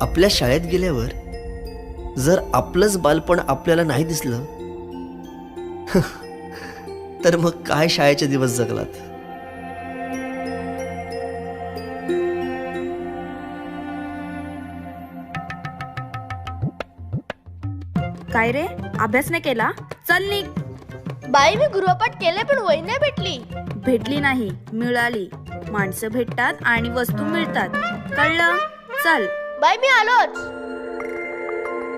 आपल्या शाळेत गेल्यावर जर आपलंच बालपण आपल्याला नाही दिसलं तर मग काय शाळेचे दिवस जगलात. काय रे, अभ्यास नाही केला? चल निघ. बाई मी गृहपाठ केले पण वही नाही भेटली. भेटली नाही, मिळाली. माणसं भेटतात आणि वस्तू मिळतात, कळलं? चल. बाई मी आलोच.